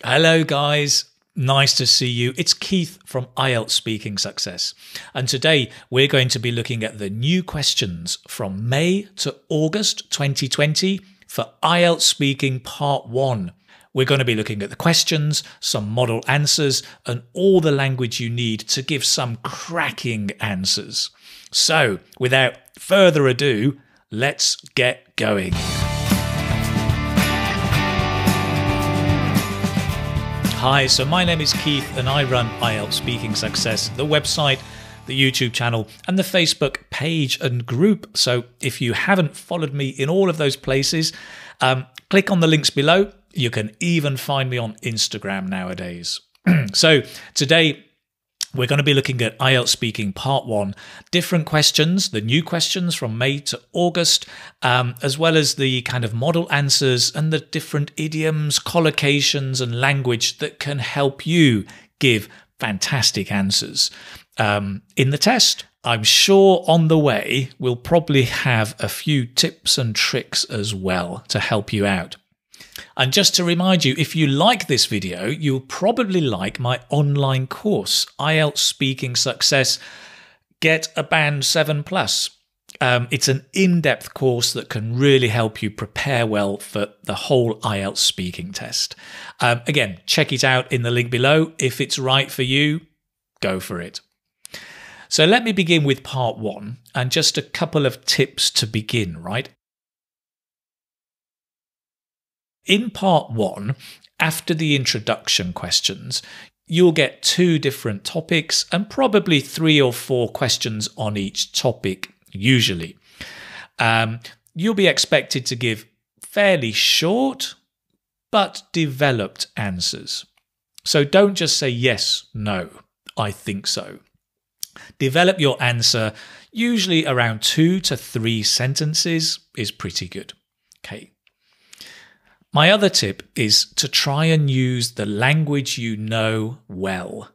Hello guys, nice to see you. It's Keith from IELTS Speaking Success, and today we're going to be looking at the new questions from May to August 2020 for IELTS Speaking Part 1. We're going to be looking at the questions, some model answers, and all the language you need to give some cracking answers. So, without further ado, let's get going. Hi, so my name is Keith and I run IELTS Speaking Success, the website, the YouTube channel and the Facebook page and group. So if you haven't followed me in all of those places, click on the links below. You can even find me on Instagram nowadays. So today we're going to be looking at IELTS Speaking Part 1, different questions, the new questions from May to August, as well as the kind of model answers and the different idioms, collocations and language that can help you give fantastic answers. In the test, I'm sure on the way we'll probably have a few tips and tricks as well to help you out. And just to remind you, if you like this video, you'll probably like my online course, IELTS Speaking Success, Get a Band 7+. It's an in-depth course that can really help you prepare well for the whole IELTS speaking test. Again, check it out in the link below. If it's right for you, go for it. So let me begin with part 1 and just a couple of tips to begin, right? In part 1, after the introduction questions, you'll get 2 different topics and probably 3 or 4 questions on each topic, usually. You'll be expected to give fairly short but developed answers. So don't just say yes, no, I think so. Develop your answer, usually around 2 to 3 sentences is pretty good. Okay. My other tip is to try and use the language you know well.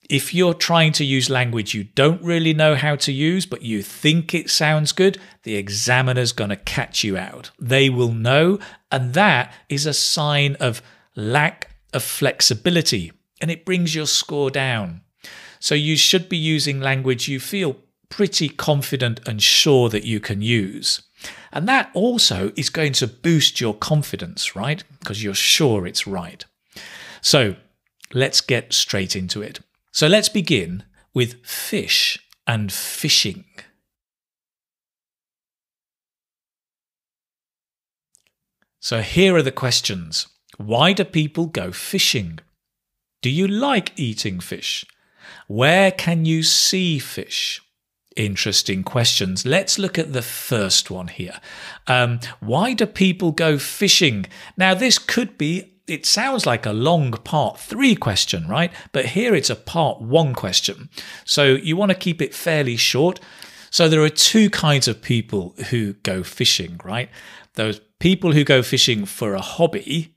If you're trying to use language you don't really know how to use, but you think it sounds good, the examiner's going to catch you out. They will know, and that is a sign of lack of flexibility, and it brings your score down. So you should be using language you feel pretty confident and sure that you can use. And that also is going to boost your confidence, right? Because you're sure it's right. So let's get straight into it. So let's begin with fish and fishing. So here are the questions. Why do people go fishing? Do you like eating fish? Where can you see fish? Interesting questions. Let's look at the first one here. Why do people go fishing? Now, this could be, it sounds like a long part 3 question, right? But here it's a part 1 question. So you want to keep it fairly short. So there are 2 kinds of people who go fishing, right? Those people who go fishing for a hobby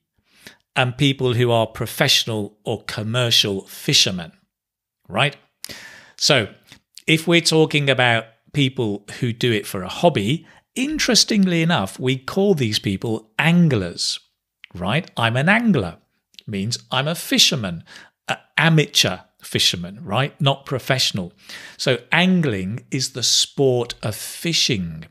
and people who are professional or commercial fishermen, right? So if we're talking about people who do it for a hobby, interestingly enough, we call these people anglers, right? I'm an angler, means I'm a fisherman, an amateur fisherman, right? Not professional. So angling is the sport of fishing.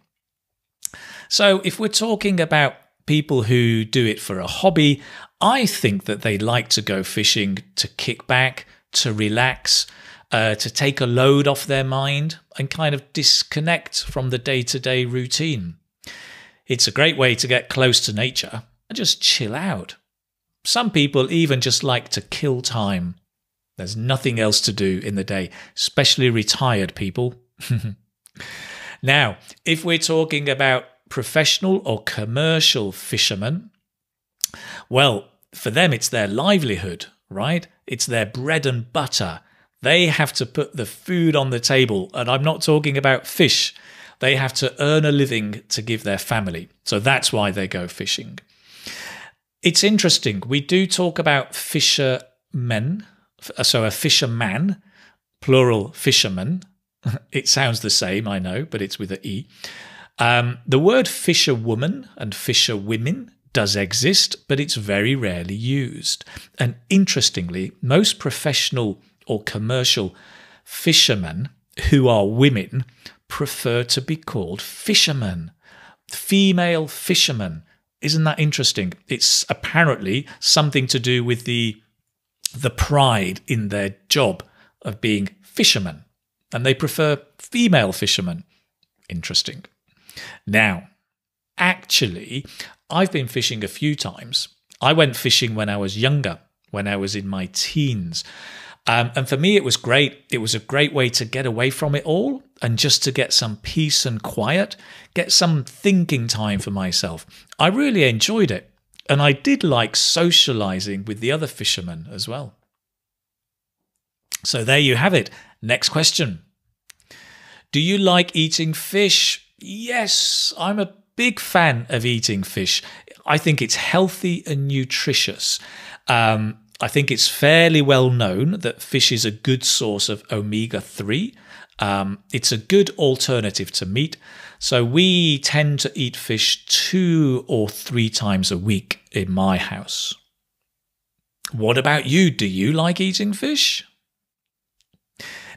So if we're talking about people who do it for a hobby, I think that they like to go fishing to kick back, to relax, to take a load off their mind and kind of disconnect from the day-to-day routine. It's a great way to get close to nature and just chill out. Some people even just like to kill time. There's nothing else to do in the day, especially retired people. Now, if we're talking about professional or commercial fishermen, well, for them it's their livelihood, right? It's their bread and butter. They have to put the food on the table, and I'm not talking about fish. They have to earn a living to give their family. So that's why they go fishing. It's interesting. We do talk about fishermen, so a fisherman, plural fisherman. It sounds the same, I know, but it's with an E. The word fisherwoman and fisherwomen does exist, but it's very rarely used. And interestingly, most professional or commercial fishermen who are women prefer to be called fishermen, female fishermen. Isn't that interesting? It's apparently something to do with the pride in their job of being fishermen, and they prefer female fishermen. Interesting. Now, actually, I've been fishing a few times. I went fishing when I was younger, when I was in my teens. And for me, it was great. It was a great way to get away from it all and just to get some peace and quiet, get some thinking time for myself. I really enjoyed it. And I did like socializing with the other fishermen as well. So there you have it. Next question. Do you like eating fish? Yes, I'm a big fan of eating fish. I think it's healthy and nutritious. I think it's fairly well known that fish is a good source of omega-3. It's a good alternative to meat. So we tend to eat fish 2 or 3 times a week in my house. What about you? Do you like eating fish?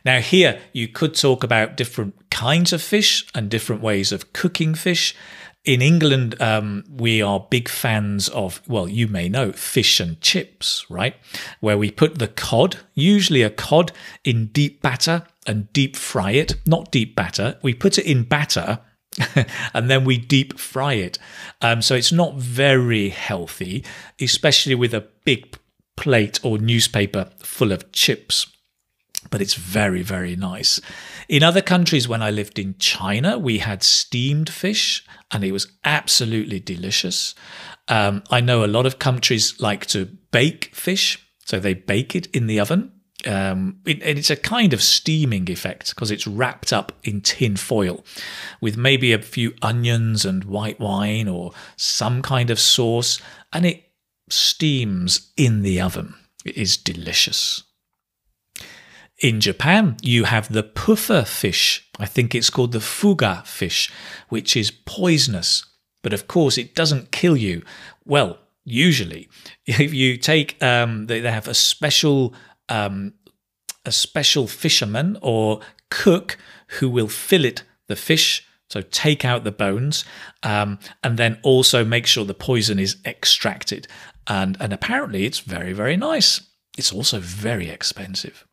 Now here, you could talk about different kinds of fish and different ways of cooking fish. In England, we are big fans of, well, you may know, fish and chips, right? Where we put the cod, usually a cod, in deep batter and deep fry it. Not deep batter, we put it in batter and then we deep fry it. So it's not very healthy, especially with a big plate or newspaper full of chips. But it's very, very nice. In other countries, when I lived in China, we had steamed fish and it was absolutely delicious. I know a lot of countries like to bake fish, so they bake it in the oven. And it's a kind of steaming effect because it's wrapped up in tin foil with maybe a few onions and white wine or some kind of sauce, and it steams in the oven. It is delicious. In Japan, you have the puffer fish. I think it's called the fuga fish, which is poisonous. But of course, it doesn't kill you. Well, usually, if you take, they have a special fisherman or cook who will fillet the fish, so take out the bones, and then also make sure the poison is extracted. And apparently, it's very, very nice. It's also very expensive.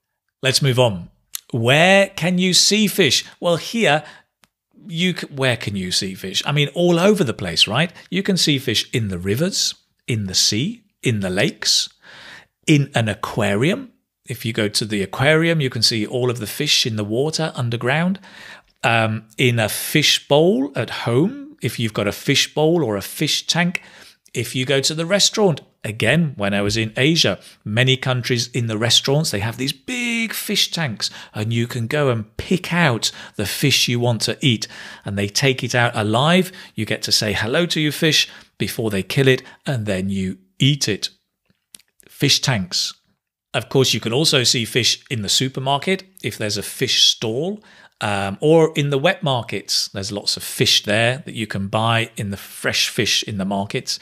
Let's move on. Where can you see fish? Well, here, where can you see fish? I mean, all over the place, right? You can see fish in the rivers, in the sea, in the lakes, in an aquarium. If you go to the aquarium, you can see all of the fish in the water underground. In a fish bowl at home, if you've got a fish bowl or a fish tank. If you go to the restaurant, again, when I was in Asia, many countries in the restaurants, they have these big fish tanks and you can go and pick out the fish you want to eat and they take it out alive. You get to say hello to your fish before they kill it and then you eat it. Fish tanks. Of course, you can also see fish in the supermarket if there's a fish stall. Or in the wet markets, there's lots of fish there that you can buy in the fresh fish in the markets.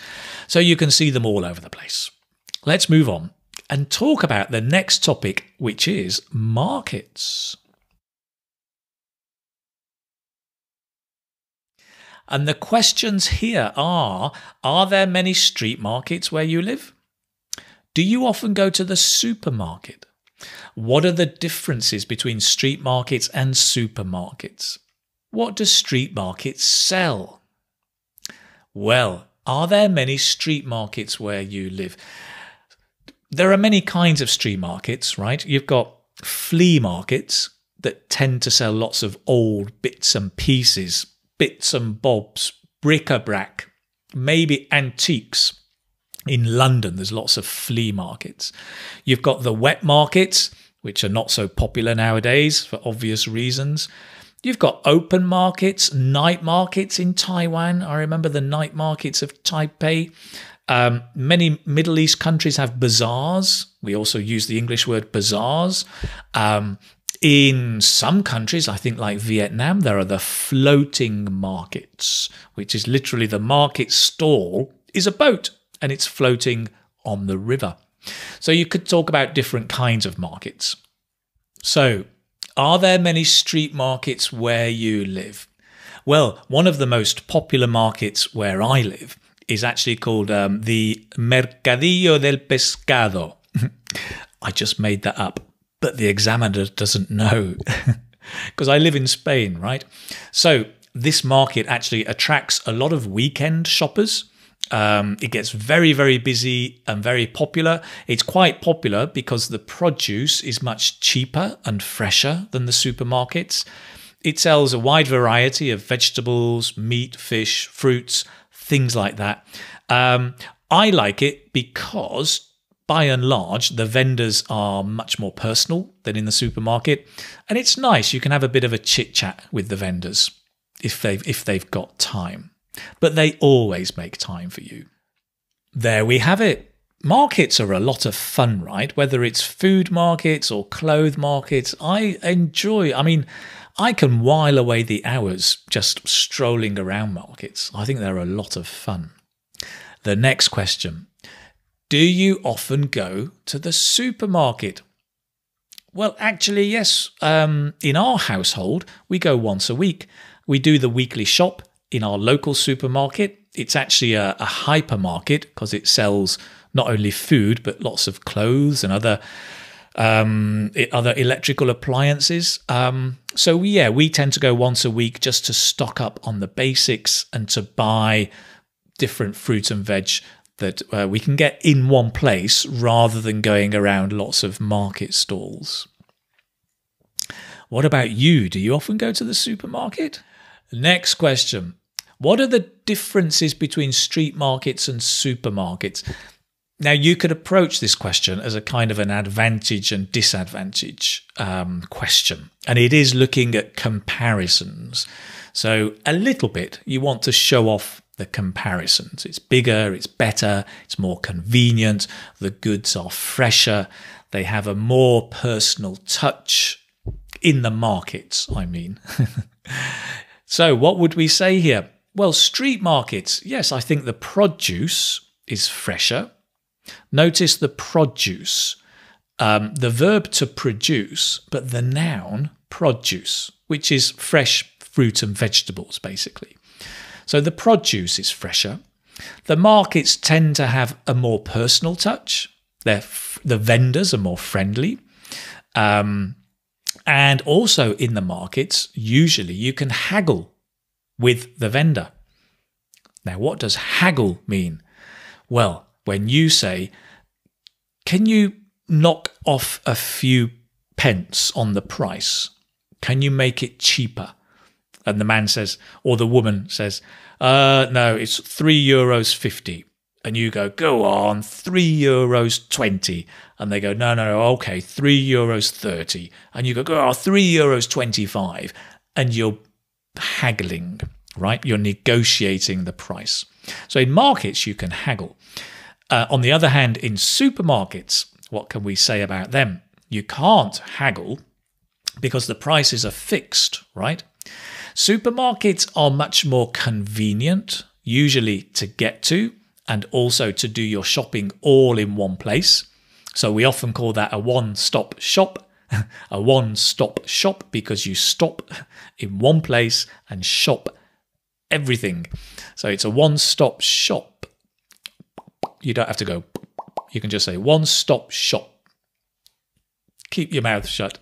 So you can see them all over the place. Let's move on and talk about the next topic, which is markets. And the questions here are there many street markets where you live? Do you often go to the supermarket? What are the differences between street markets and supermarkets? What do street markets sell? Well, are there many street markets where you live? There are many kinds of street markets, right? You've got flea markets that tend to sell lots of old bits and pieces, bits and bobs, bric-a-brac, maybe antiques. In London, there's lots of flea markets. You've got the wet markets, which are not so popular nowadays for obvious reasons. You've got open markets, night markets in Taiwan. I remember the night markets of Taipei. Many Middle East countries have bazaars. We also use the English word bazaars. In some countries, I think like Vietnam, there are the floating markets, which is literally the market stall is a boat and it's floating on the river. So you could talk about different kinds of markets. So, are there many street markets where you live? Well, one of the most popular markets where I live is actually called the Mercadillo del Pescado. I just made that up, but the examiner doesn't know because I live in Spain, right? So this market actually attracts a lot of weekend shoppers. It gets very, very busy and very popular. It's quite popular because the produce is much cheaper and fresher than the supermarkets. It sells a wide variety of vegetables, meat, fish, fruits, things like that. I like it because, by and large, the vendors are much more personal than in the supermarket. And it's nice. You can have a bit of a chit-chat with the vendors if they've got time. But they always make time for you. There we have it. Markets are a lot of fun, right? Whether it's food markets or clothes markets, I mean, I can while away the hours just strolling around markets. I think they're a lot of fun. The next question. Do you often go to the supermarket? Well, actually, yes. In our household, we go once a week. We do the weekly shop in our local supermarket. It's actually a hypermarket because it sells not only food, but lots of clothes and other electrical appliances. So we tend to go once a week just to stock up on the basics and to buy different fruit and veg that we can get in one place rather than going around lots of market stalls. What about you? Do you often go to the supermarket? Next question. What are the differences between street markets and supermarkets? Now, you could approach this question as a kind of an advantage and disadvantage question, and it is looking at comparisons. So a little bit, you want to show off the comparisons. It's bigger, it's better, it's more convenient, the goods are fresher, they have a more personal touch in the markets, I mean. So what would we say here? Well, street markets, yes, I think the produce is fresher. Notice the produce, the verb to produce, but the noun produce, which is fresh fruit and vegetables, basically. So the produce is fresher. The markets tend to have a more personal touch. The vendors are more friendly. And also in the markets, usually you can haggle with the vendor. Now, what does haggle mean? Well, when you say, can you knock off a few pence on the price? Can you make it cheaper? And the man says, or the woman says, no, it's €3.50. And you go on, €3.20. And they go, no, okay, €3.30. And you go, €3.25. And you're haggling, right? You're negotiating the price. So in markets, you can haggle. On the other hand, in supermarkets, what can we say about them? You can't haggle because the prices are fixed, right? Supermarkets are much more convenient, usually to get to, and also to do your shopping all in one place. So we often call that a one-stop shop, a one-stop shop because you stop in one place and shop everything. So it's a one-stop shop. You don't have to go, you can just say one-stop shop. Keep your mouth shut.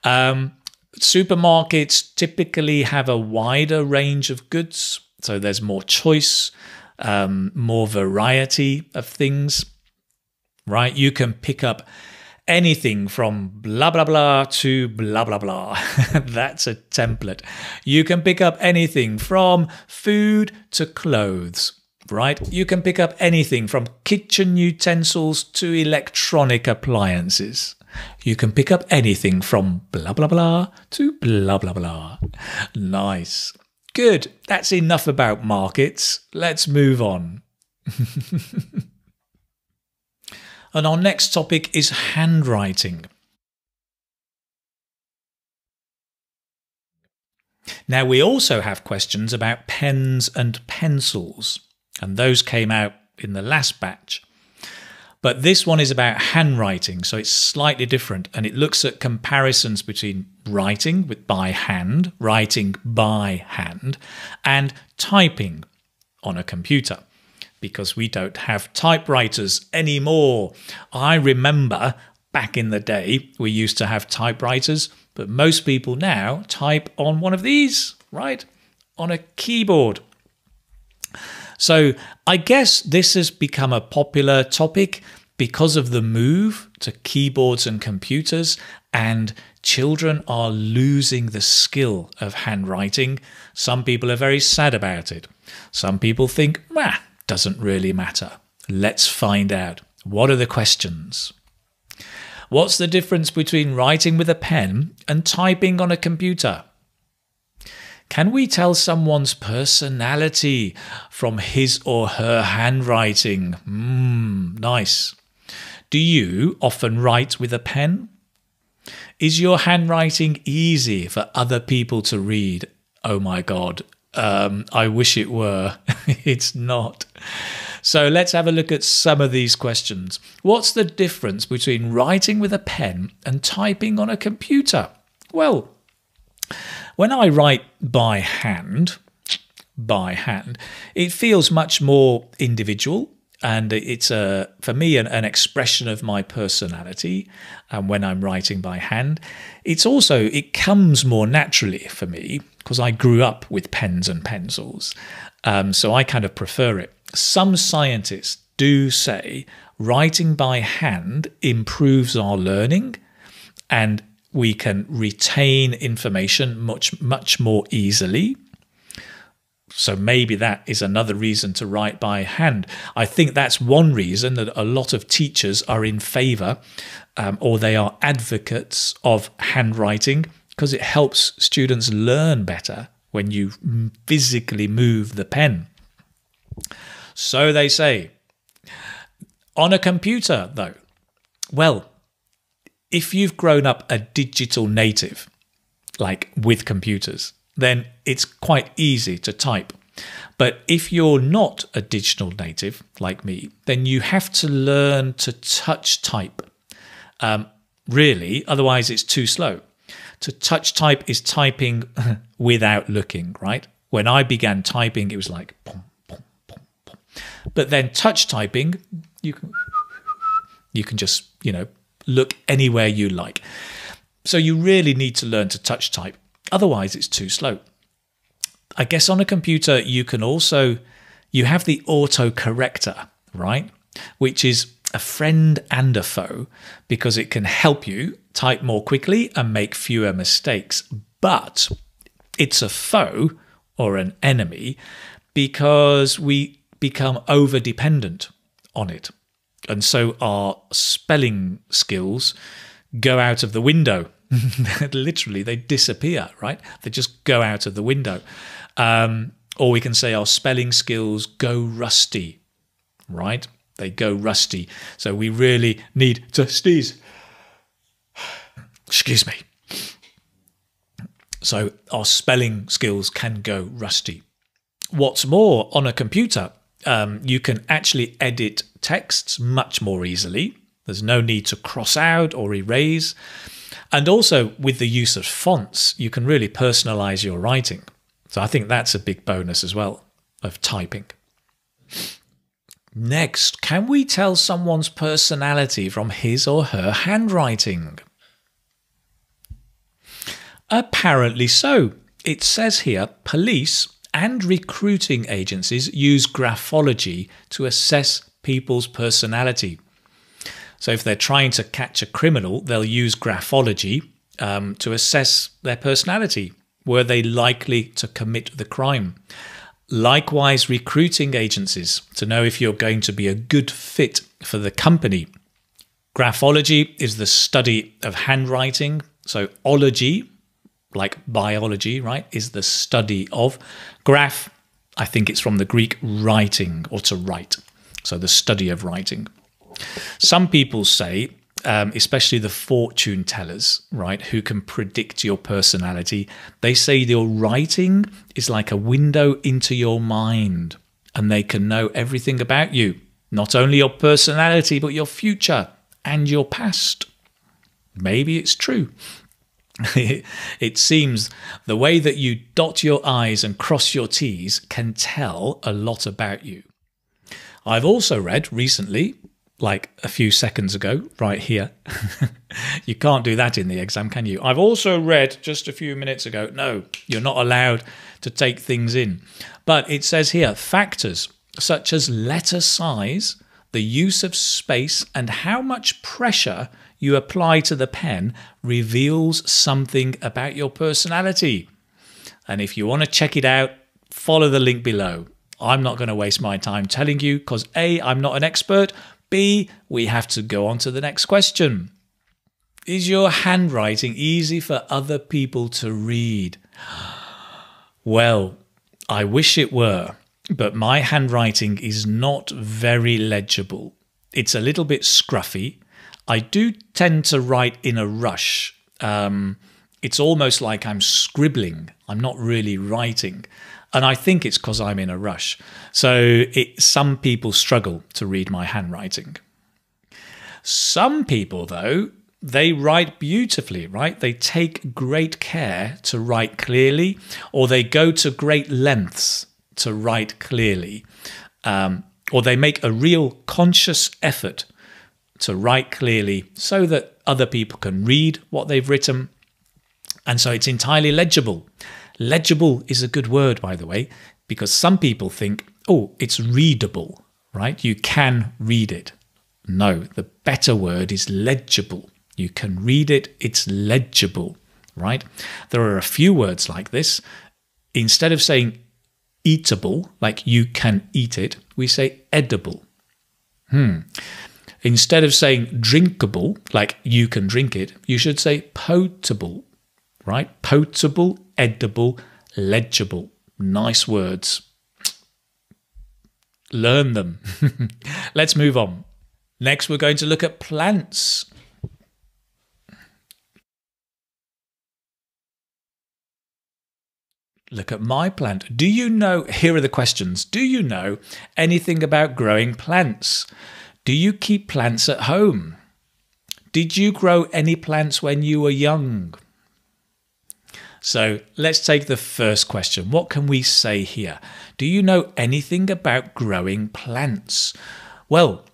Supermarkets typically have a wider range of goods, so there's more choice, more variety of things, right? You can pick up anything from blah, blah, blah to blah, blah, blah. That's a template. You can pick up anything from food to clothes, right? You can pick up anything from kitchen utensils to electronic appliances. You can pick up anything from blah, blah, blah to blah, blah, blah. Nice. Good. That's enough about markets. Let's move on. And our next topic is handwriting. Now, we also have questions about pens and pencils, and those came out in the last batch. But this one is about handwriting, so it's slightly different, and it looks at comparisons between writing by hand, and typing on a computer, because we don't have typewriters anymore. I remember back in the day we used to have typewriters, but most people now type on one of these, right? On a keyboard. So I guess this has become a popular topic because of the move to keyboards and computers, and children are losing the skill of handwriting. Some people are very sad about it. Some people think, doesn't really matter. Let's find out. What are the questions? What's the difference between writing with a pen and typing on a computer? Can we tell someone's personality from his or her handwriting? Nice. Do you often write with a pen? Is your handwriting easy for other people to read? Oh my God, I wish it were. It's not. So let's have a look at some of these questions. What's the difference between writing with a pen and typing on a computer? Well, when I write by hand, it feels much more individual, and it's for me an expression of my personality. And when I'm writing by hand, it comes more naturally for me because I grew up with pens and pencils. So I kind of prefer it. Some scientists do say writing by hand improves our learning, and we can retain information much more easily. So maybe that is another reason to write by hand. I think that's one reason that a lot of teachers are in favour or they are advocates of handwriting, because it helps students learn better when you physically move the pen. So they say. On a computer, though, well, if you've grown up a digital native, like with computers, then it's quite easy to type. But if you're not a digital native like me, then you have to learn to touch type. Really, otherwise it's too slow. To touch type is typing without looking, right? When I began typing, it was like pom, pom, pom, pom. But then touch typing, you can just, look anywhere you like. So you really need to learn to touch type. Otherwise, it's too slow. I guess on a computer, you have the autocorrector, right? Which is a friend and a foe, because it can help you type more quickly and make fewer mistakes. But it's a foe or an enemy because we become over-dependent on it. And so our spelling skills go out of the window. Literally, they disappear, right? They just go out of the window. Or we can say our spelling skills go rusty, right? They go rusty. So we really need to sneeze. Excuse me. So our spelling skills can go rusty. What's more, on a computer, you can actually edit texts much more easily. There's no need to cross out or erase. And also, with the use of fonts, you can really personalize your writing. So I think that's a big bonus as well of typing. Next, can we tell someone's personality from his or her handwriting? Apparently so. It says here, police and recruiting agencies use graphology to assess people's personality. So if they're trying to catch a criminal, they'll use graphology to assess their personality. Were they likely to commit the crime? Likewise, recruiting agencies to know if you're going to be a good fit for the company. Graphology is the study of handwriting. So ology, like biology, right, is the study of. Graph, I think it's from the Greek writing, or to write. So the study of writing. Some people say, especially the fortune tellers, right, who can predict your personality, they say your writing is like a window into your mind, and they can know everything about you. Not only your personality, but your future and your past. Maybe it's true. It seems the way that you dot your I's and cross your T's can tell a lot about you. I've also read recently, like a few seconds ago, right here. You can't do that in the exam, can you? I've also read just a few minutes ago. No, you're not allowed to take things in. But it says here, factors such as letter size, the use of space, and how much pressure you apply to the pen reveals something about your personality. And if you want to check it out, follow the link below. I'm not going to waste my time telling you because A, I'm not an expert. B, we have to go on to the next question. Is your handwriting easy for other people to read? Well, I wish it were, but my handwriting is not very legible. It's a little bit scruffy. I do tend to write in a rush. It's almost like I'm scribbling. I'm not really writing. And I think it's because I'm in a rush. So some people struggle to read my handwriting. Some people, though, they write beautifully, right? They take great care to write clearly, or they go to great lengths to write clearly, or they make a real conscious effort to write clearly so that other people can read what they've written. And so it's entirely legible. Legible is a good word, by the way, because some people think, oh, it's readable, right? You can read it. No, the better word is legible. You can read it, it's legible, right? There are a few words like this. Instead of saying eatable, like you can eat it, we say edible. Instead of saying drinkable, like you can drink it, you should say potable, right? Potable, edible, legible. Nice words. Learn them. Let's move on. Next, we're going to look at plants. Look at my plant. Do you know, here are the questions. Do you know anything about growing plants? Do you keep plants at home? Did you grow any plants when you were young? So let's take the first question. What can we say here? Do you know anything about growing plants? Well,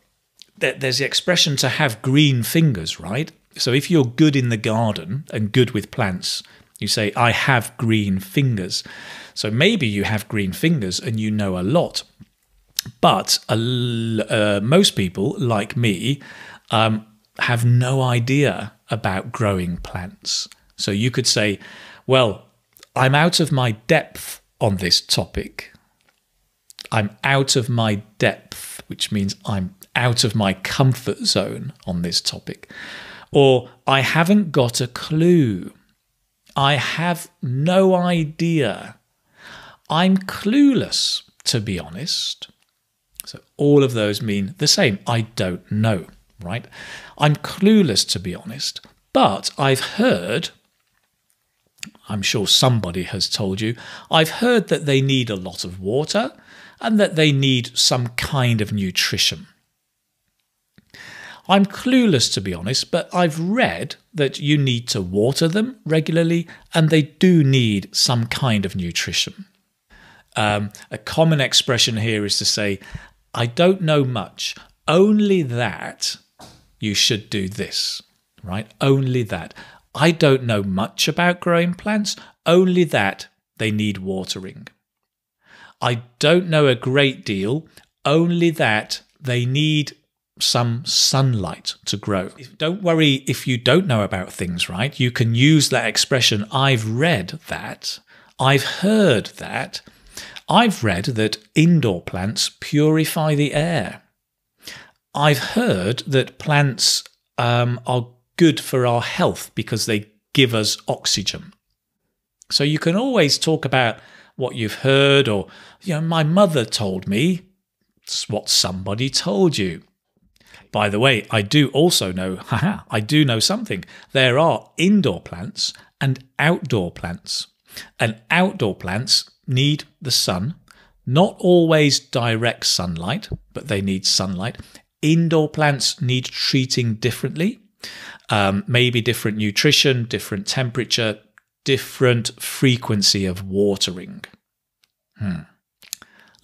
there's the expression to have green fingers, right? So if you're good in the garden and good with plants, you say, I have green fingers. So maybe you have green fingers and you know a lot. But most people, like me, have no idea about growing plants. So you could say, well, I'm out of my depth on this topic. I'm out of my depth, which means I'm out of my comfort zone on this topic. Or I haven't got a clue. I have no idea. I'm clueless, to be honest. So all of those mean the same. I don't know, right? I'm clueless, to be honest. But I've heard, I'm sure somebody has told you, I've heard that they need a lot of water and that they need some kind of nutrition. I'm clueless, to be honest, but I've read that you need to water them regularly and they do need some kind of nutrition. A common expression here is to say, I don't know much, only that you should do this, right? Only that. I don't know much about growing plants, only that they need watering. I don't know a great deal, only that they need some sunlight to grow. Don't worry if you don't know about things, right? You can use that expression, I've read that, I've heard that, I've read that indoor plants purify the air. I've heard that plants are good for our health because they give us oxygen. So you can always talk about what you've heard or, my mother told me. It's what somebody told you. By the way, I do also know, I do know something. There are indoor plants and outdoor plants. And outdoor plants need the sun. Not always direct sunlight, but they need sunlight. Indoor plants need treating differently. Maybe different nutrition, different temperature, different frequency of watering.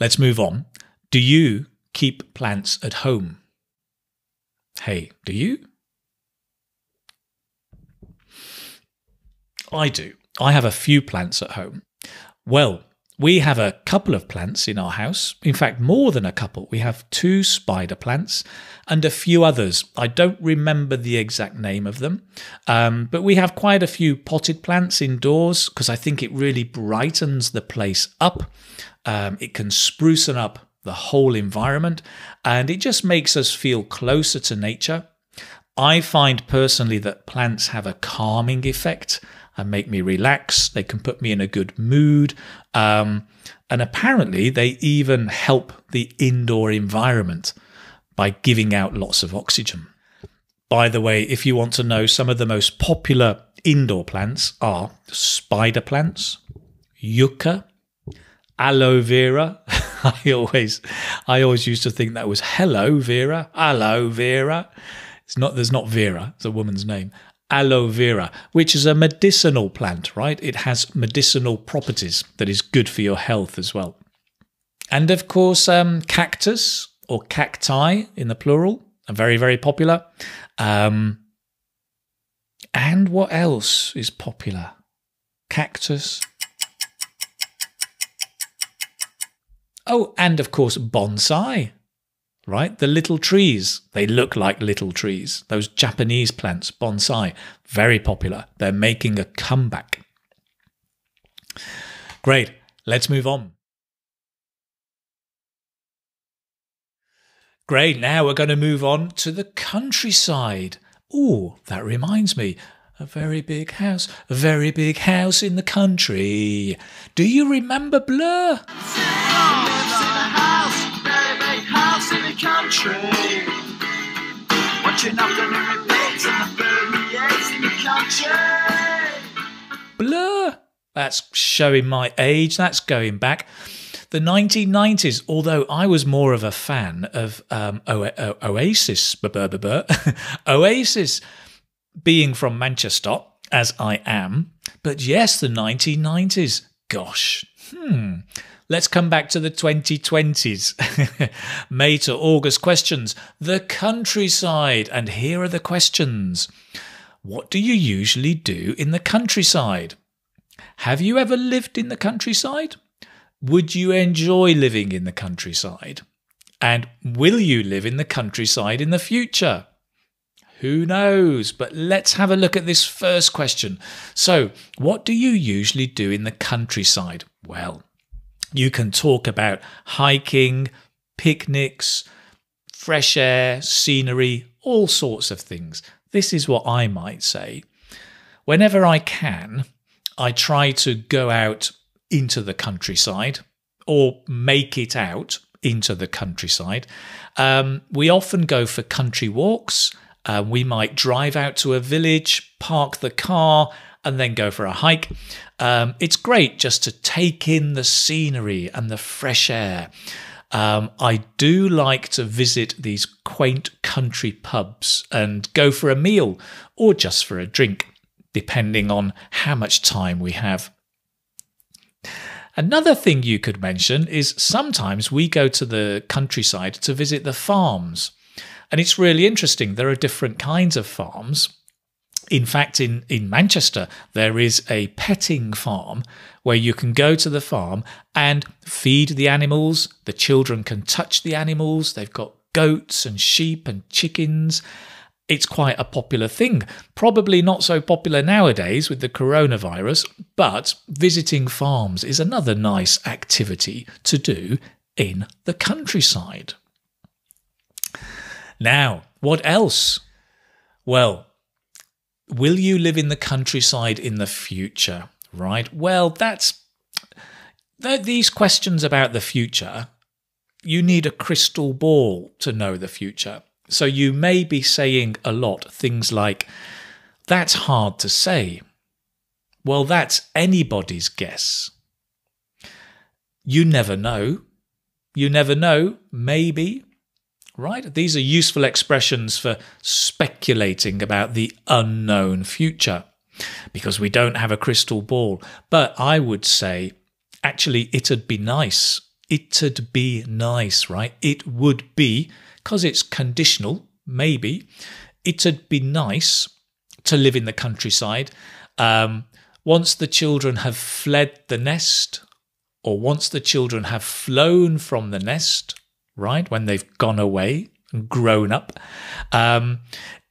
Let's move on. Do you keep plants at home? Hey, do you? I do. I have a few plants at home. Well, we have a couple of plants in our house. In fact, more than a couple. We have 2 spider plants and a few others. I don't remember the exact name of them, but we have quite a few potted plants indoors because I think it really brightens the place up. It can sprucen up the whole environment, and it just makes us feel closer to nature. I find personally that plants have a calming effect and make me relax. They can put me in a good mood. And apparently they even help the indoor environment by giving out lots of oxygen. By the way, if you want to know, some of the most popular indoor plants are spider plants, yucca, aloe vera. I always used to think that was hello Vera, aloe vera. There's not Vera, it's a woman's name. Aloe vera, which is a medicinal plant, right? It has medicinal properties that is good for your health as well. And of course, cactus or cacti in the plural are very, very popular. And what else is popular? Cactus. Oh, and of course, bonsai. Right? The little trees, they look like little trees. Those Japanese plants, bonsai, very popular. They're making a comeback. Great, let's move on. Great, now we're going to move on to the countryside. Ooh, that reminds me. A very big house in the country. Do you remember Blur? Country, watching afternoon repeats and the 38s in the country. Blur. That's showing my age. That's going back. The 1990s, although I was more of a fan of Oasis. Oasis, being from Manchester, as I am. But yes, the 1990s. Gosh. Let's come back to the 2020s. May to August questions. The countryside. And here are the questions. What do you usually do in the countryside? Have you ever lived in the countryside? Would you enjoy living in the countryside? And will you live in the countryside in the future? Who knows? But let's have a look at this first question. So, what do you usually do in the countryside? Well, you can talk about hiking, picnics, fresh air, scenery, all sorts of things. This is what I might say. Whenever I can, I try to go out into the countryside or make it out into the countryside. We often go for country walks. We might drive out to a village, park the car, and then go for a hike. It's great just to take in the scenery and the fresh air. I do like to visit these quaint country pubs and go for a meal or just for a drink, depending on how much time we have. Another thing you could mention is sometimes we go to the countryside to visit the farms. And it's really interesting. There are different kinds of farms. In fact, in Manchester, there is a petting farm where you can go to the farm and feed the animals. The children can touch the animals. They've got goats and sheep and chickens. It's quite a popular thing. Probably not so popular nowadays with the coronavirus, but visiting farms is another nice activity to do in the countryside. Now, what else? Well, will you live in the countryside in the future? Right? Well, these questions about the future, you need a crystal ball to know the future. So you may be saying a lot, things like, that's hard to say. Well, that's anybody's guess. You never know. you never know, maybe, right? These are useful expressions for speculating about the unknown future because we don't have a crystal ball. But I would say, actually, it'd be nice. It'd be nice, right? It would be, because it's conditional, maybe. It'd be nice to live in the countryside once the children have fled the nest, or once the children have flown from the nest, right? When they've gone away and grown up.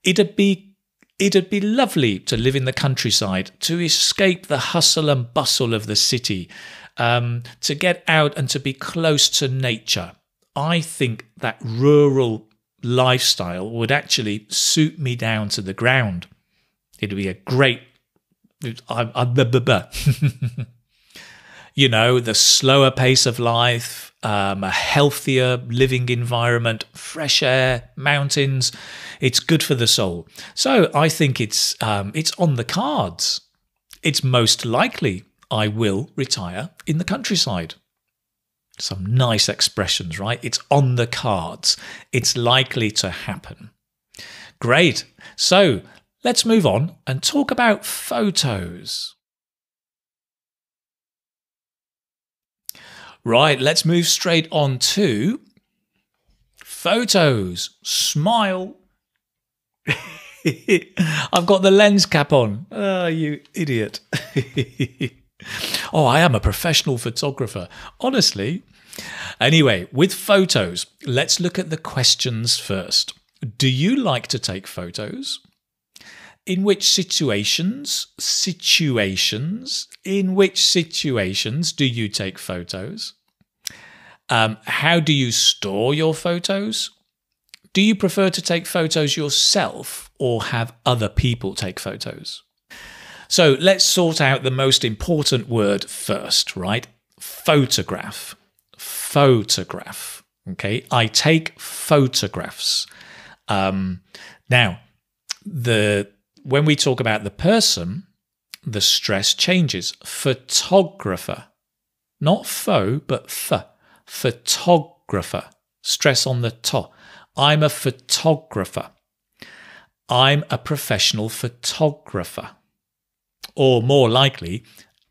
It'd be lovely to live in the countryside, to escape the hustle and bustle of the city, to get out and to be close to nature. I think that rural lifestyle would actually suit me down to the ground. It'd be a great, you know, the slower pace of life, a healthier living environment, fresh air, mountains. It's good for the soul. So I think it's on the cards. It's most likely I will retire in the countryside. Some nice expressions, right? It's on the cards. It's likely to happen. Great. So let's move on and talk about photos. Right, let's move straight on to photos. Smile. I've got the lens cap on. Oh, you idiot. Oh, I am a professional photographer. Honestly. Anyway, with photos, let's look at the questions first. Do you like to take photos? In which situations? In which situations do you take photos? How do you store your photos? Do you prefer to take photos yourself or have other people take photos? So let's sort out the most important word first, right? Photograph. Photograph. Okay, I take photographs. Now, when we talk about the person, the stress changes. Photographer. Not pho, but f. Photographer. Stress on the to. I'm a photographer. I'm a professional photographer. Or more likely,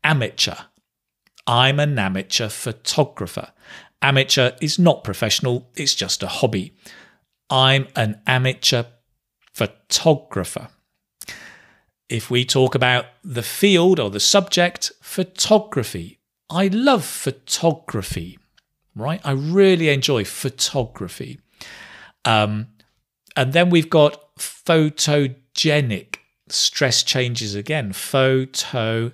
amateur. I'm an amateur photographer. Amateur is not professional, it's just a hobby. I'm an amateur photographer. If we talk about the field or the subject, photography. I love photography, right? I really enjoy photography. And then we've got photogenic. Stress changes again. Photogenic.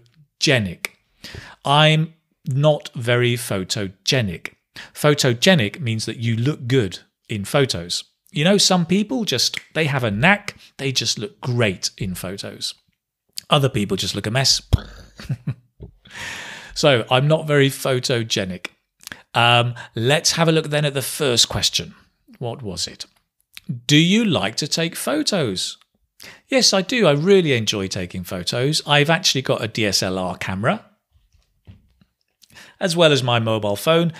I'm not very photogenic. Photogenic means that you look good in photos. You know, some people they have a knack. They just look great in photos. Other people just look a mess. So I'm not very photogenic. Let's have a look then at the first question. What was it? Do you like to take photos? Yes, I do. I really enjoy taking photos. I've actually got a DSLR camera as well as my mobile phone.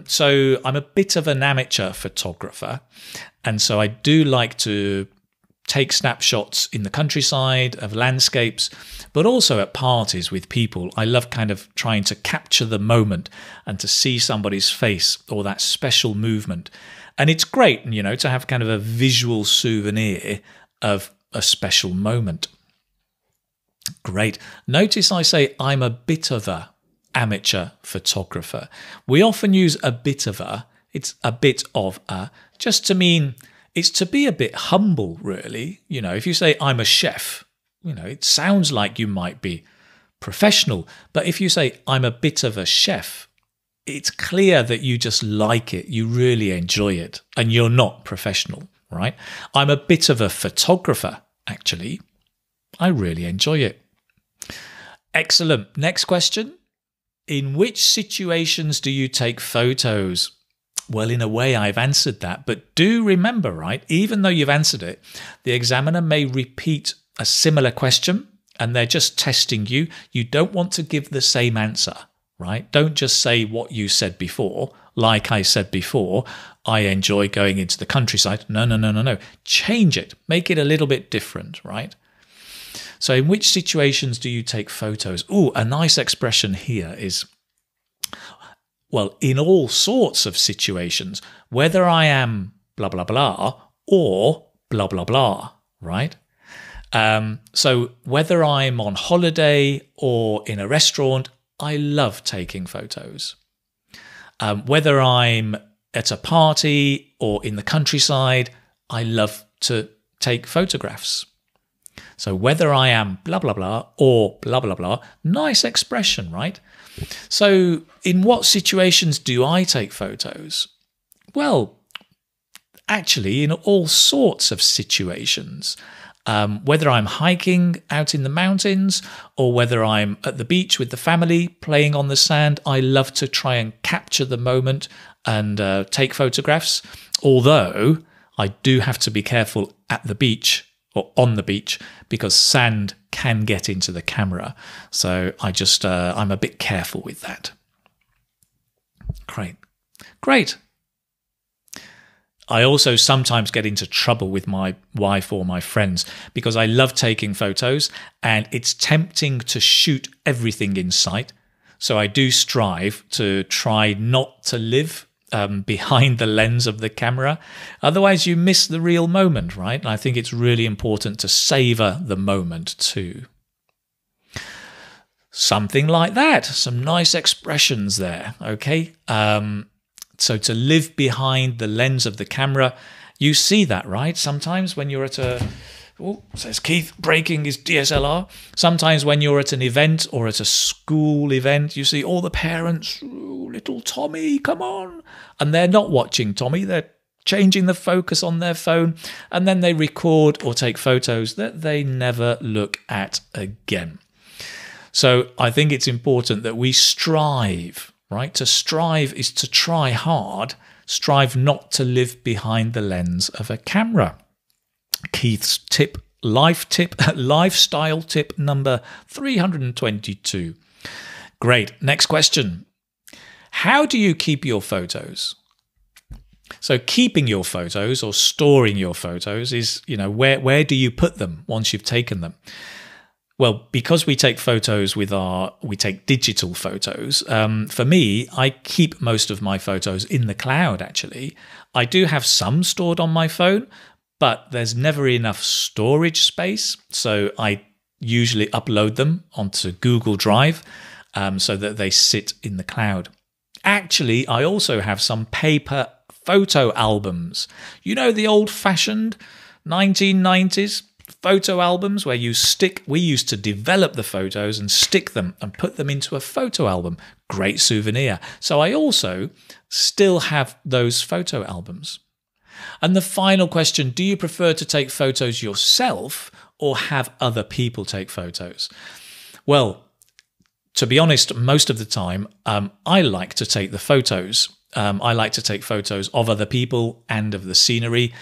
So I'm a bit of an amateur photographer. And so I do like to take snapshots in the countryside of landscapes, but also at parties with people. I love kind of trying to capture the moment and to see somebody's face or that special movement. And it's great, you know, to have kind of a visual souvenir of a special moment. Great. Notice I say I'm a bit of a amateur photographer. We often use a bit of a, it's a bit of a, just to mean it's to be a bit humble, really. You know, if you say I'm a chef, you know, it sounds like you might be professional. But if you say I'm a bit of a chef, it's clear that you just like it, you really enjoy it, and you're not professional, right? I'm a bit of a photographer, actually. I really enjoy it. Excellent. Next question. In which situations do you take photos? Well, in a way, I've answered that, but do remember, right, even though you've answered it, the examiner may repeat a similar question and they're just testing you. You don't want to give the same answer, right? Don't just say what you said before like I said before, I enjoy going into the countryside. No, no, no, no, no. Change it. Make it a little bit different, right? So in which situations do you take photos? Oh, a nice expression here is, well, in all sorts of situations, whether I am blah, blah, blah, or blah, blah, blah, right? So whether I'm on holiday or in a restaurant, I love taking photos. Whether I'm at a party or in the countryside, I love to take photographs. So whether I am blah, blah, blah or blah, blah, blah, nice expression, right? So in what situations do I take photos? Well, actually in all sorts of situations. Whether I'm hiking out in the mountains or whether I'm at the beach with the family playing on the sand, I love to try and capture the moment and take photographs. Although I do have to be careful at the beach or on the beach because sand can get into the camera. So I'm a bit careful with that. Great. Great. I also sometimes get into trouble with my wife or my friends because I love taking photos and it's tempting to shoot everything in sight. So I do strive to try not to live behind the lens of the camera. Otherwise you miss the real moment, right? And I think it's really important to savor the moment too. Something like that. Some nice expressions there, okay? So to live behind the lens of the camera, you see that, right? Sometimes when you're at a, oh, says Keith, breaking his DSLR. Sometimes when you're at an event or at a school event, you see all the parents, little Tommy, come on. And they're not watching Tommy, they're changing the focus on their phone. And then they record or take photos that they never look at again. So I think it's important that we strive, right? To strive is to try hard. Strive not to live behind the lens of a camera. Keith's tip, lifestyle tip number 322. Great. Next question. How do you keep your photos? So keeping your photos or storing your photos is, where do you put them once you've taken them? Well, because we take photos we take digital photos. For me, I keep most of my photos in the cloud, actually. I do have some stored on my phone, but there's never enough storage space. So I usually upload them onto Google Drive so that they sit in the cloud. Actually, I also have some paper photo albums. You know, the old-fashioned 1990s photo albums where we used to develop the photos and stick them and put them into a photo album. Great souvenir. So I also still have those photo albums. And the final question, do you prefer to take photos yourself or have other people take photos? Well, to be honest, most of the time, I like to take the photos. I like to take photos of other people and of the scenery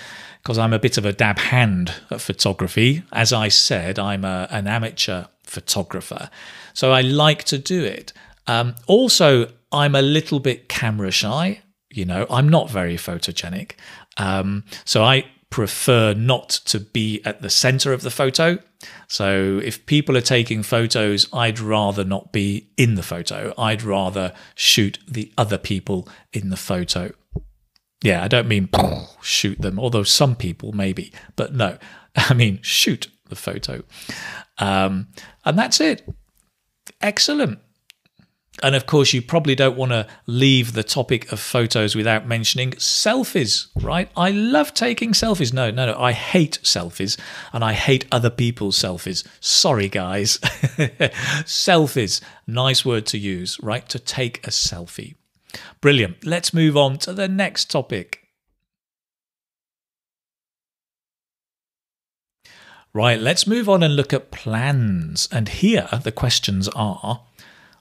because I'm a bit of a dab hand at photography. As I said, I'm an amateur photographer, so I like to do it. Also, I'm a little bit camera shy. I'm not very photogenic. So I prefer not to be at the center of the photo. So if people are taking photos, I'd rather not be in the photo. I'd rather shoot the other people in the photo. Yeah, I don't mean shoot them, although some people maybe, but no, I mean shoot the photo. And that's it. Excellent. And of course, you probably don't want to leave the topic of photos without mentioning selfies, right? I love taking selfies. No, I hate selfies and I hate other people's selfies. Sorry, guys. Selfies, nice word to use, right? To take a selfie. Brilliant. Let's move on to the next topic. Right, let's move on and look at plans. And here the questions are,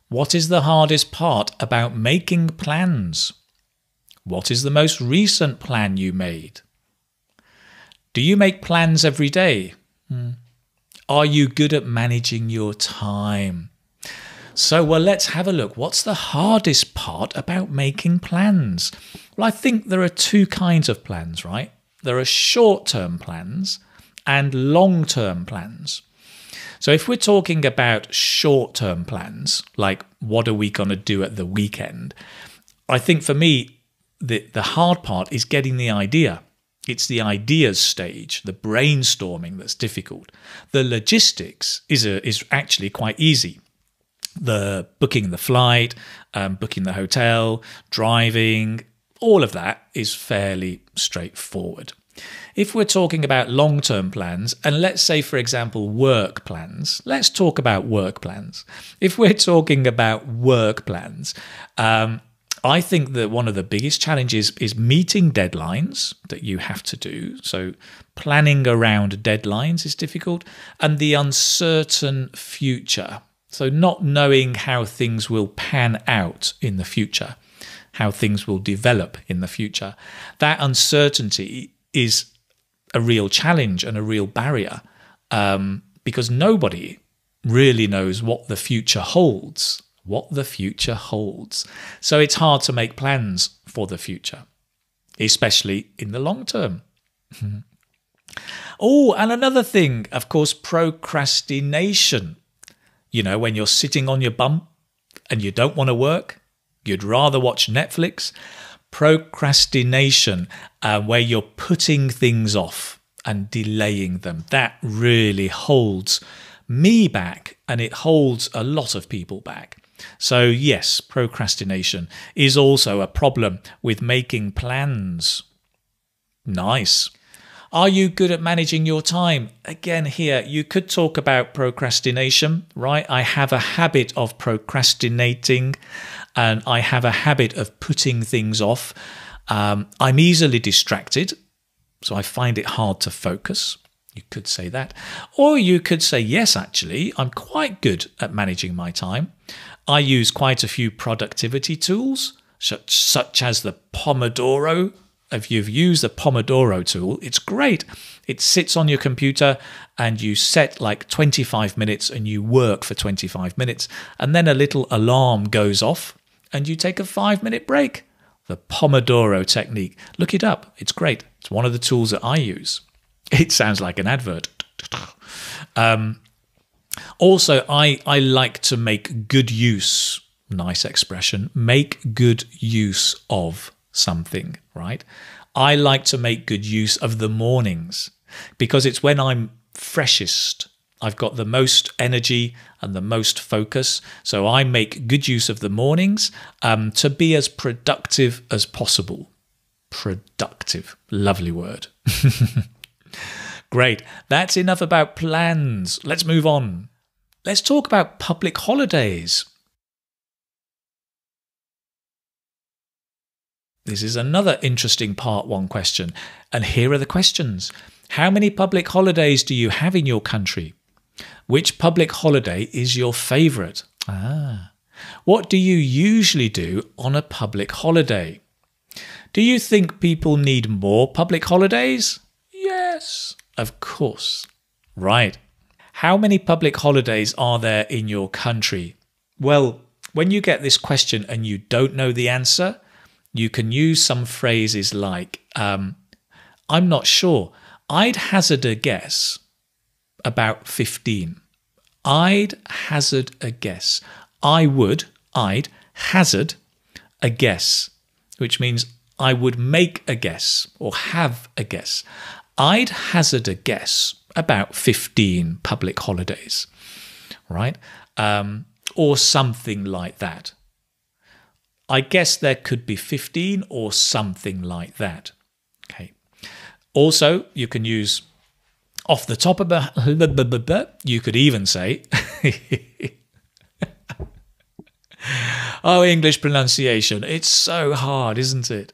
what is the hardest part about making plans? What is the most recent plan you made? Do you make plans every day? Are you good at managing your time? So, well, let's have a look. What's the hardest part about making plans? Well, I think there are two kinds of plans, right? There are short-term plans and long-term plans. So if we're talking about short-term plans, like what are we going to do at the weekend, I think for me, the hard part is getting the idea. It's the ideas stage, the brainstorming that's difficult. The logistics is actually quite easy. The booking the flight, booking the hotel, driving, all of that is fairly straightforward. If we're talking about long-term plans, and let's say, for example, work plans, let's talk about work plans. If we're talking about work plans, I think that one of the biggest challenges is meeting deadlines that you have to do. So planning around deadlines is difficult, and the uncertain future. So not knowing how things will pan out in the future, how things will develop in the future. That uncertainty is a real challenge and a real barrier because nobody really knows what the future holds. So it's hard to make plans for the future, especially in the long term. Oh, and another thing, of course, procrastination. You know, when you're sitting on your bum and you don't want to work, you'd rather watch Netflix. Procrastination, where you're putting things off and delaying them, that really holds me back, and it holds a lot of people back. So yes, procrastination is also a problem with making plans. Nice. Are you good at managing your time? Again, here, you could talk about procrastination, right? I have a habit of procrastinating and I have a habit of putting things off. I'm easily distracted, so I find it hard to focus. You could say that. Or you could say, yes, actually, I'm quite good at managing my time. I use quite a few productivity tools, such as the Pomodoro. If you've used the Pomodoro tool, it's great. It sits on your computer and you set like 25 minutes and you work for 25 minutes. And then a little alarm goes off and you take a 5-minute break. The Pomodoro technique. Look it up. It's great. It's one of the tools that I use. It sounds like an advert. Also, I like to make good use, nice expression, make good use of something, right? I like to make good use of the mornings because it's when I'm freshest. I've got the most energy and the most focus. So I make good use of the mornings to be as productive as possible. Productive. Lovely word. Great. That's enough about plans. Let's move on. Let's talk about public holidays. This is another interesting part 1 question. And here are the questions. How many public holidays do you have in your country? Which public holiday is your favourite? What do you usually do on a public holiday? Do you think people need more public holidays? Yes, of course. Right. How many public holidays are there in your country? Well, when you get this question and you don't know the answer, you can use some phrases like, I'm not sure. I'd hazard a guess about 15. I'd hazard a guess. I'd hazard a guess, which means I would make a guess or have a guess. I'd hazard a guess about 15 public holidays, right? Or something like that. I guess there could be 15 or something like that. Okay. Also, you can use off the top of the... You could even say... Oh, English pronunciation. It's so hard, isn't it?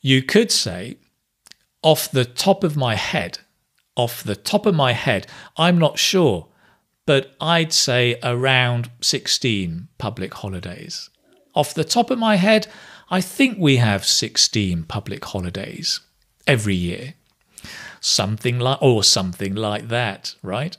You could say, off the top of my head, I'm not sure, but I'd say around 16 public holidays. Off the top of my head, I think we have 16 public holidays every year. Something like that, right?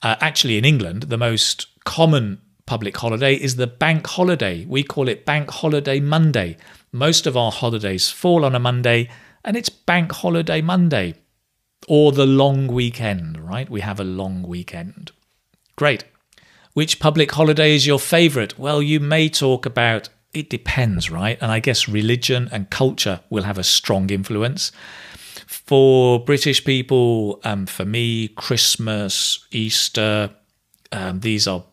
Actually, in England, the most common public holiday is the bank holiday. We call it Bank Holiday Monday. Most of our holidays fall on a Monday, and it's Bank Holiday Monday. Or the long weekend, right? We have a long weekend. Great. Which public holiday is your favourite? Well, you may talk about, it depends, right? And I guess religion and culture will have a strong influence. For British people, for me, Christmas, Easter, these are,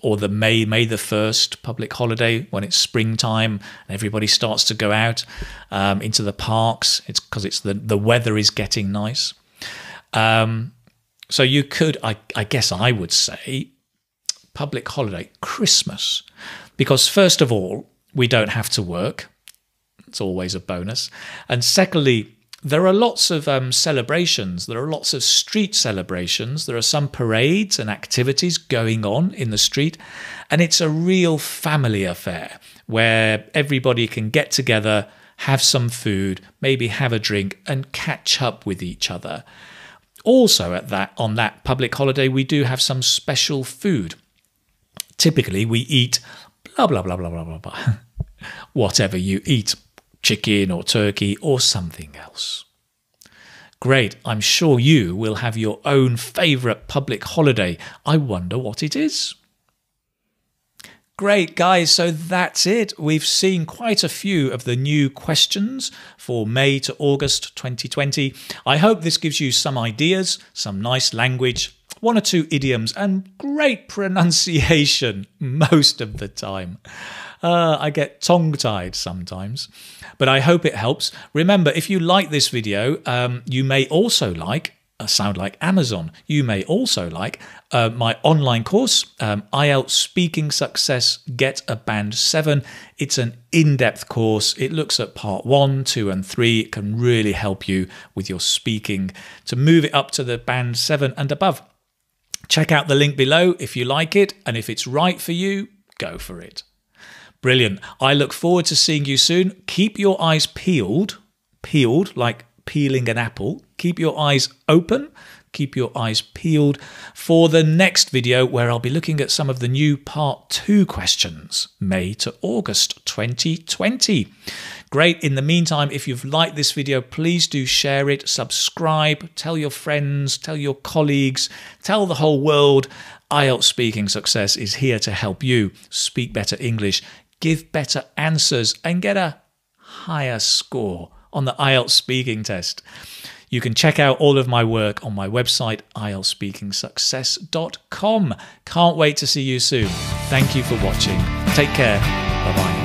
or the May the 1st public holiday when it's springtime and everybody starts to go out into the parks. It's because it's the weather is getting nice. So you could, I guess I would say, public holiday, Christmas, because first of all, we don't have to work. It's always a bonus. And secondly, there are lots of celebrations. There are lots of street celebrations. There are some parades and activities going on in the street. And it's a real family affair where everybody can get together, have some food, maybe have a drink and catch up with each other. Also on that public holiday, we do have some special food. Typically, we eat blah, blah, blah, blah, blah, blah, blah. Whatever you eat. Chicken or turkey or something else. Great, I'm sure you will have your own favourite public holiday. I wonder what it is. Great, guys, so that's it. We've seen quite a few of the new questions for May to August 2020. I hope this gives you some ideas, some nice language, 1 or 2 idioms, and great pronunciation most of the time. I get tongue-tied sometimes, but I hope it helps. Remember, if you like this video, you may also like, sound like Amazon, you may also like my online course, IELTS Speaking Success, Get a Band 7. It's an in-depth course. It looks at part 1, 2 and 3. It can really help you with your speaking to move it up to the Band 7 and above. Check out the link below if you like it, and if it's right for you, go for it. Brilliant. I look forward to seeing you soon. Keep your eyes peeled like peeling an apple. Keep your eyes open. Keep your eyes peeled for the next video where I'll be looking at some of the new part 2 questions, May to August 2020. Great. In the meantime, if you've liked this video, please do share it, subscribe, tell your friends, tell your colleagues, tell the whole world. IELTS Speaking Success is here to help you speak better English, give better answers and get a higher score on the IELTS speaking test. You can check out all of my work on my website, IELTSSpeakingSuccess.com. Can't wait to see you soon. Thank you for watching. Take care. Bye-bye.